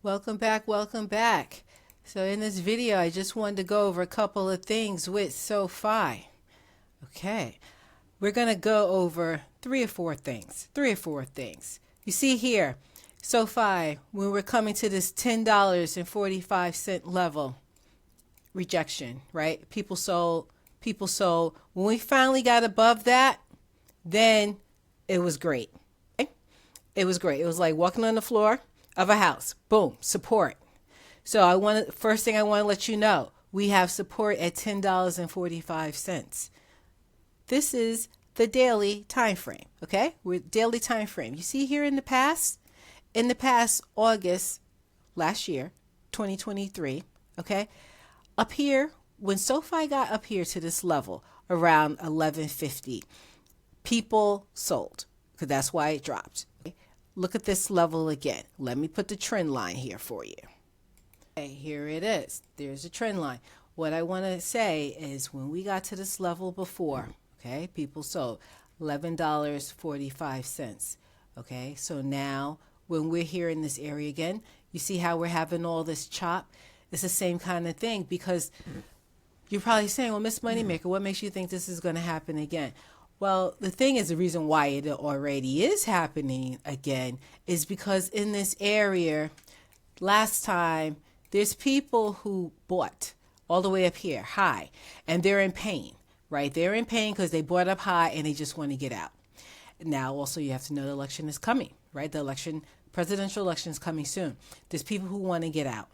Welcome back, welcome back. So in this video, I just wanted to go over a couple of things with SoFi. Okay, we're going to go over three or four things. You see here, SoFi, when we're coming to this $10.45 level, rejection, right? People sold. When we finally got above that, then it was great. It was great. It was like walking on the floor of a house. Boom, support. So first thing I want to let you know, we have support at $10.45. This is the daily time frame, okay? With daily time frame. You see here in the past August last year, 2023, okay? Up here, when SoFi got up here to this level around 1150, people sold because that's why it dropped. Look at this level again. Let me put the trend line here for you. Okay, here it is. There's a trend line. What I want to say is when we got to this level before, okay, people sold $11.45. Okay, so now when we're here in this area again, you see how we're having all this chop? It's the same kind of thing because you're probably saying, well, Miss Moneymaker, what makes you think this is going to happen again? Well, the thing is, the reason why it already is happening again is because in this area, last time, there's people who bought all the way up here, high, and they're in pain, right? They're in pain because they bought up high and they just want to get out. Now, also, you have to know the election is coming, right? Presidential election is coming soon. There's people who want to get out.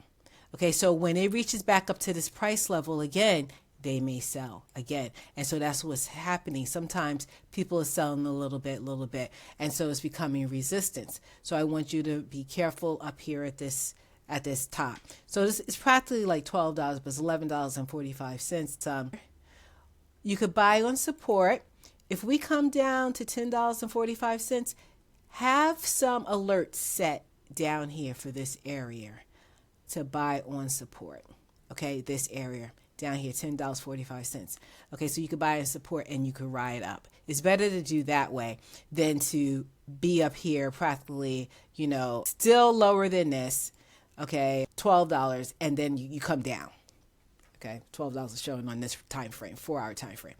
Okay, so when it reaches back up to this price level again, they may sell again. And so that's what's happening. Sometimes people are selling a little bit, and so it's becoming resistance. So I want you to be careful up here at this top. So this is practically like $12, but it's $11.45. You could buy on support. If we come down to $10.45, have some alerts set down here for this area to buy on support. Okay, this area down here, $10.45. Okay, so you could buy in support and you could ride up. It's better to do that way than to be up here practically, still lower than this, okay, $12, and then you come down. Okay, $12 is showing on this time frame, 4-hour time frame.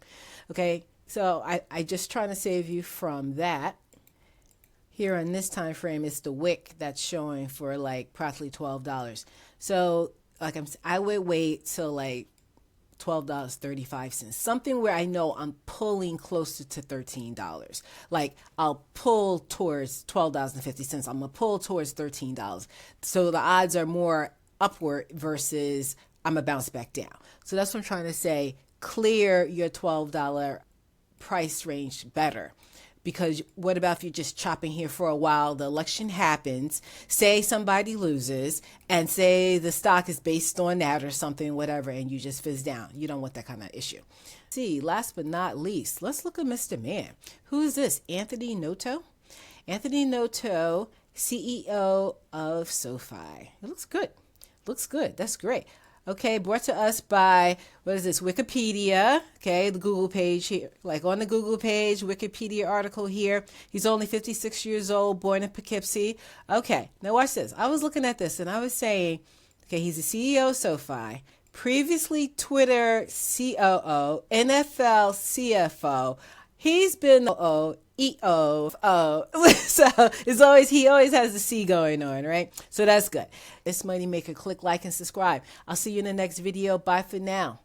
Okay, so I just trying to save you from that. Here on this time frame, it's the wick that's showing for like practically $12. So I would wait till like $12.35, something where I know I'm pulling closer to $13. Like I'll pull towards $12.50. I'm gonna pull towards $13. So the odds are more upward versus I'm gonna bounce back down. So that's what I'm trying to say. Clear your $12 price range better. Because what about if you're just chopping here for a while, the election happens, say somebody loses, and say the stock is based on that or something, whatever, and you just fizz down. You don't want that kind of issue. See, last but not least, let's look at Mr. Man. Who is this? Anthony Noto? Anthony Noto, CEO of SoFi. It looks good. That's great. Okay, brought to us by, what is this, Wikipedia, okay, the Google page here, like on the Google page, Wikipedia article here. He's only 56 years old, born in Poughkeepsie. Okay, now watch this. I was looking at this and I was saying, okay, he's the CEO of SoFi, previously Twitter COO, NFL CFO. He's been the EO. So he always has the C going on, right? So that's good. It's Moneymaker. Click like and subscribe. I'll see you in the next video. Bye for now.